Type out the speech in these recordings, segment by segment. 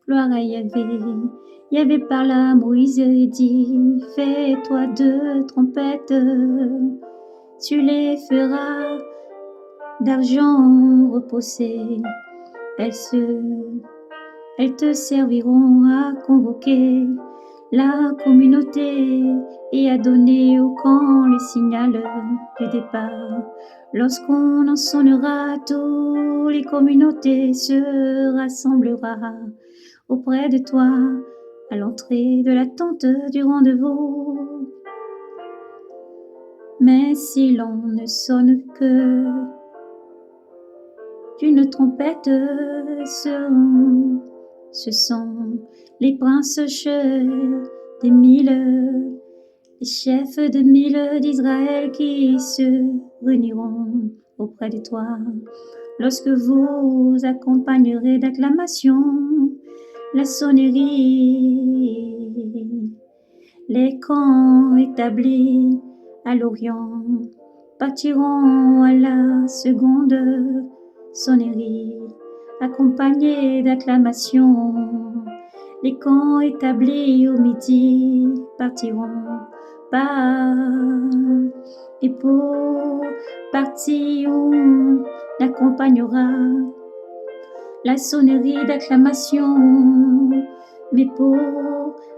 Gloire à Yahvé. Yahvé parla à Moïse et dit, fais-toi 2 trompettes, tu les feras d'argent repoussé. Elles te serviront à convoquer la communauté et à donner au camp les signaux du départ. Lorsqu'on en sonnera, toutes les communautés se rassemblera auprès de toi à l'entrée de la tente du rendez-vous. Mais si l'on ne sonne que d'une trompette, ce sont les princes des 1000, les chefs de 1000 d'Israël qui se réuniront auprès de toi. Lorsque vous accompagnerez d'acclamations la sonnerie, les camps établis à l'Orient partiront à la seconde sonnerie, accompagnés d'acclamations. Les camps établis au midi partiront par et pour partir on accompagnera la sonnerie d'acclamation, mais pour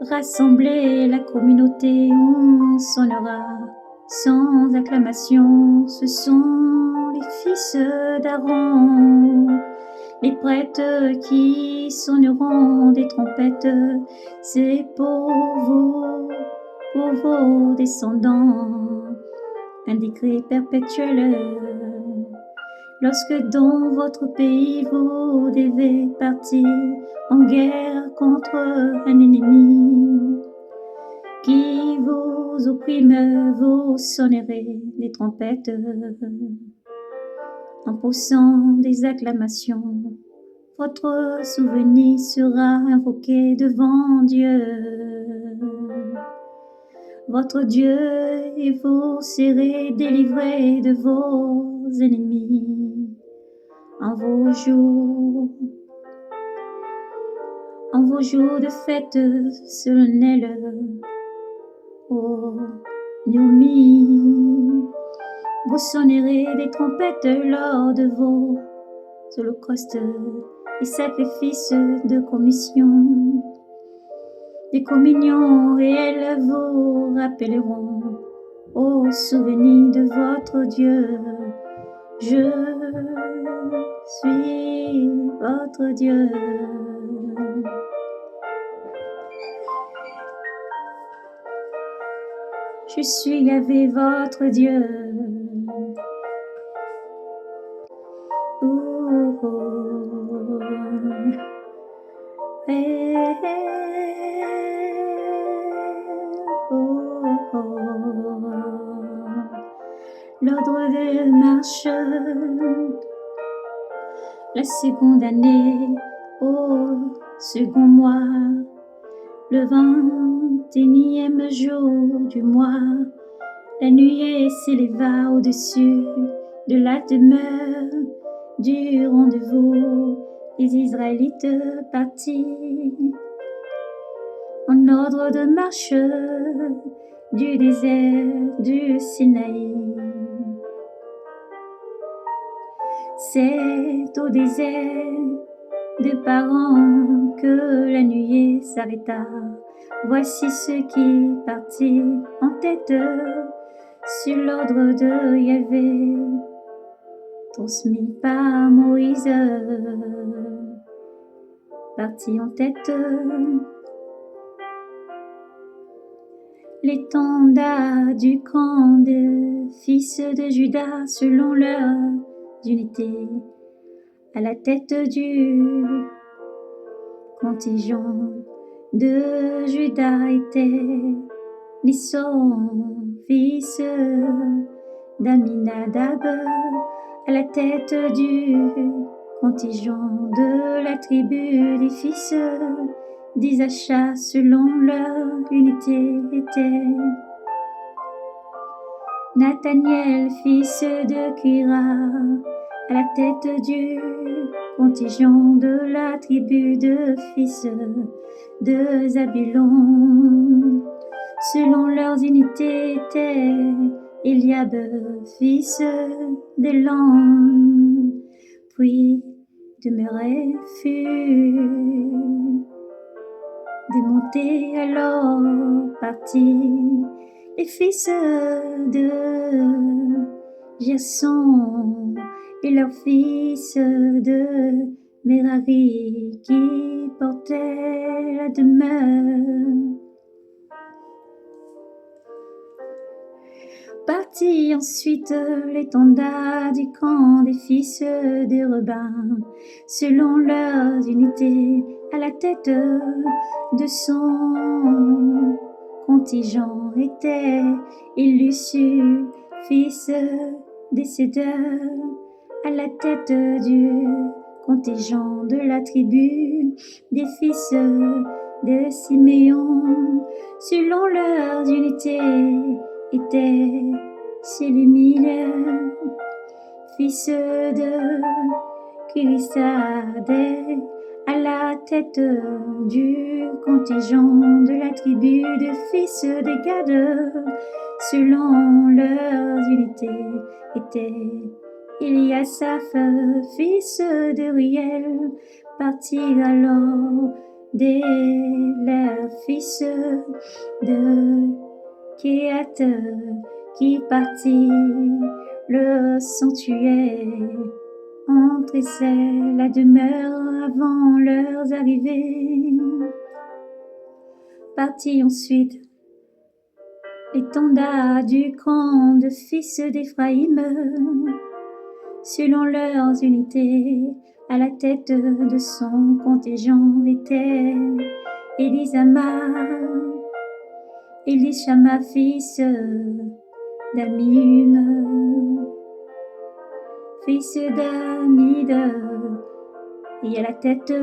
rassembler la communauté on sonnera sans acclamation. Ce sont les fils d'Aaron, les prêtres qui sonneront des trompettes. C'est pour vos descendants, un décret perpétuel. Lorsque dans votre pays vous devez partir en guerre contre un ennemi qui vous opprime, vous sonnerez des trompettes en poussant des acclamations. Votre souvenir sera invoqué devant Dieu, votre Dieu, et vous serez délivrés de vos ennemis en vos jours de fête solennelle. Ô Naomi, vous sonnerez des trompettes lors de vos holocaustes et sacrifices de communion, et elles vous rappelleront au souvenir de votre Dieu. Je suis votre Dieu. Je suis Yahvé, votre Dieu. Oh, oh, L'ordre de marche, la seconde année, au second mois, le 21e jour du mois, la nuée s'éleva au-dessus de la demeure du rendez-vous. Les Israélites partirent en ordre de marche du désert du Sinaï. C'est au désert de Paran que la nuée s'arrêta. Voici ceux qui partirent en tête sur l'ordre de Yahvé, transmis par Moïse. Partis en tête, l'étendard du camp des fils de Juda selon leur unité, à la tête du contingent de Juda était Nisson, fils d'Aminadab, à la tête du contingent de la tribu des fils d'Isachar selon leur unité était Nathaniel, fils de Kira, à la tête du contingent de la tribu de fils de Zabulon. Selon leurs unités étaient Eliab, fils d'Élan, puis demeuré fut démonté alors partis les fils de Gerson et leurs fils de Merari qui portaient la demeure. Partit ensuite l'étendard du camp des fils de Reuben, selon leurs unités, à la tête de son contingent était Élissu, fils d'Esséder, à la tête du contingent de la tribu des fils de Siméon, selon leurs unités était Sélémile, fils de Kirissadé, à la tête du contingent de la tribu de fils de Gad, selon leurs unités était Eliasaph, fils de Riel, partit alors des leurs fils de Kéat qui partit le sanctuaire, entrait la demeure avant leurs arrivées. Partit ensuite l'étendard du camp de fils d'Éphraïm, selon leurs unités, à la tête de son contingent était Élishama, fils d'Amim, fils d'Amid, et à la tête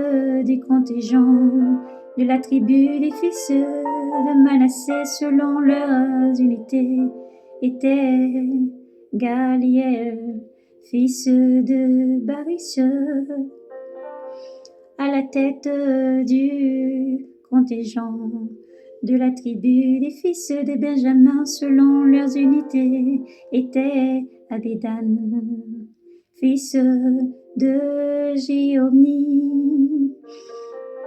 des contingents de la tribu des fils de Manassé, selon leurs unités, était Galiel, fils de Baris, à la tête du contingent de la tribu des fils de Benjamin, selon leurs unités, était Abidan, fils de Giovni.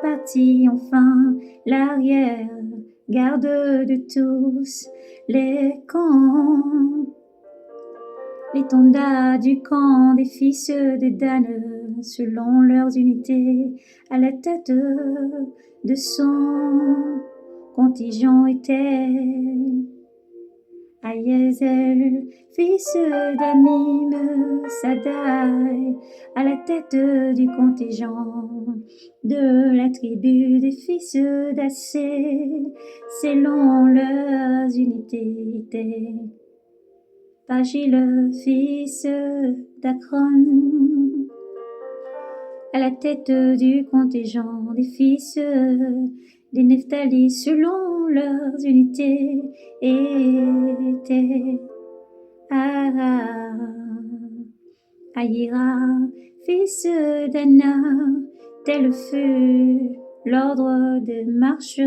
Partit enfin l'arrière-garde de tous les camps, l'étendard du camp des fils de Dan, selon leurs unités, à la tête de son contingent était Aiezel, fils d'Amim, Sadai, à la tête du contingent de la tribu des fils d'Assé, selon leurs unités était Pagil, fils d'Akron, à la tête du contingent des fils des Nephtali, selon leurs unités, était Aïra, fils d'Anna, tel fut l'ordre de marche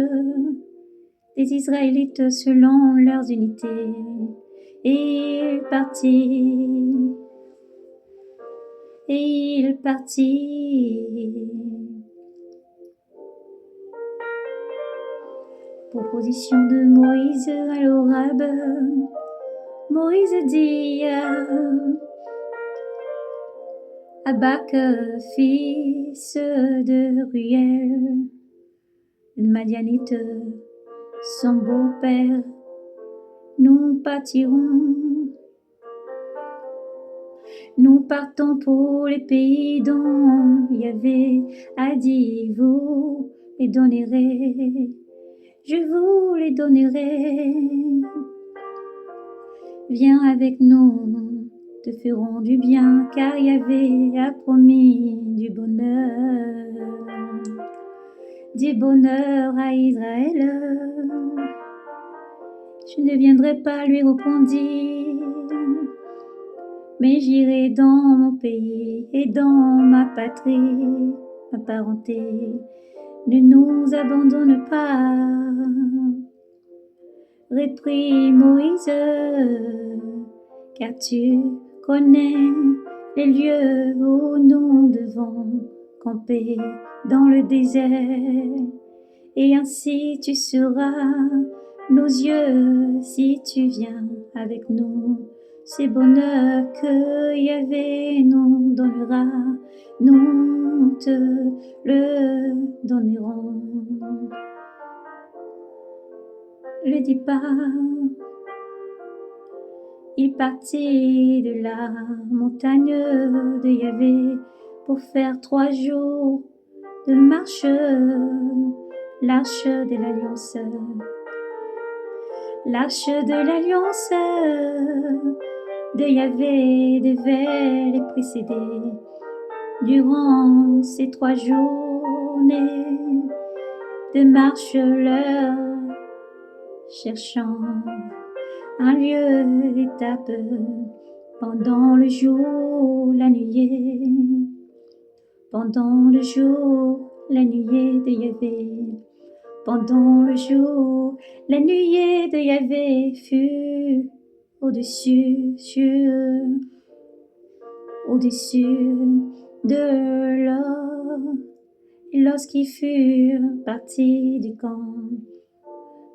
des Israélites selon leurs unités. Et il partit. Proposition de Moïse à l'Orab. Moïse dit à Bac, fils de Ruel, le Madianite, son beau-père, nous partirons. Nous partons pour les pays dont Yahvé a dit, vous les donnerez, je vous les donnerai. Viens avec nous, te ferons du bien, car Yahvé a promis du bonheur à Israël. Je ne viendrai pas, lui répondit mais j'irai dans mon pays et dans ma patrie, ma parenté. Ne nous abandonne pas, reprit Moïse, car tu connais les lieux où nous devons camper dans le désert. Et ainsi tu seras nos yeux si tu viens avec nous. C'est bonheur que Yahvé nous donnera, nous te le donnerons. Le départ, il partit de la montagne de Yahvé pour faire 3 jours de marche, l'arche de l'alliance. L'arche de l'alliance de Yahvé devait les précéder durant ces 3 journées de marche leur cherchant un lieu d'étape pendant le jour, la nuée, pendant le jour, la nuée de Yahvé. Pendant le jour, la nuée de Yahvé fut au-dessus de l'or. Et lorsqu'ils furent partis du camp,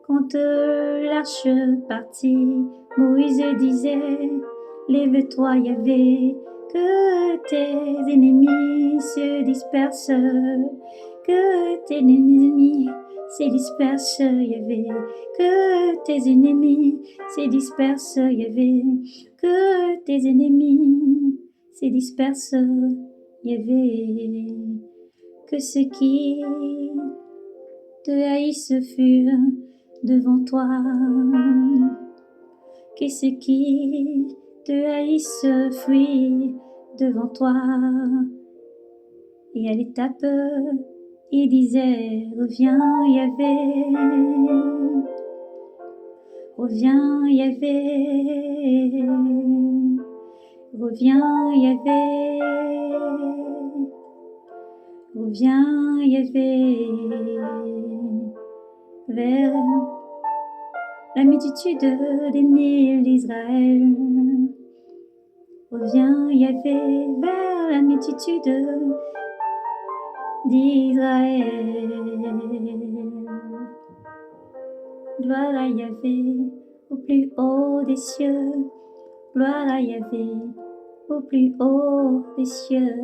quand l'arche partit, Moïse disait, lève-toi Yahvé, que tes ennemis se dispersent, que tes ennemis se dispersent, Yahvé, que tes ennemis se dispersent, Yahvé, que tes ennemis se dispersent, Yahvé, que ceux qui te haïssent furent devant toi, que ceux qui te haïssent fuient devant toi, et à l'étape, il disait, reviens Yahvé, reviens Yahvé, reviens Yahvé, reviens Yahvé, vers la multitude des Nils d'Israël. Reviens Yahvé, vers la multitude d'Israël. Gloire à Yahvé au plus haut des cieux, gloire à Yahvé au plus haut des cieux.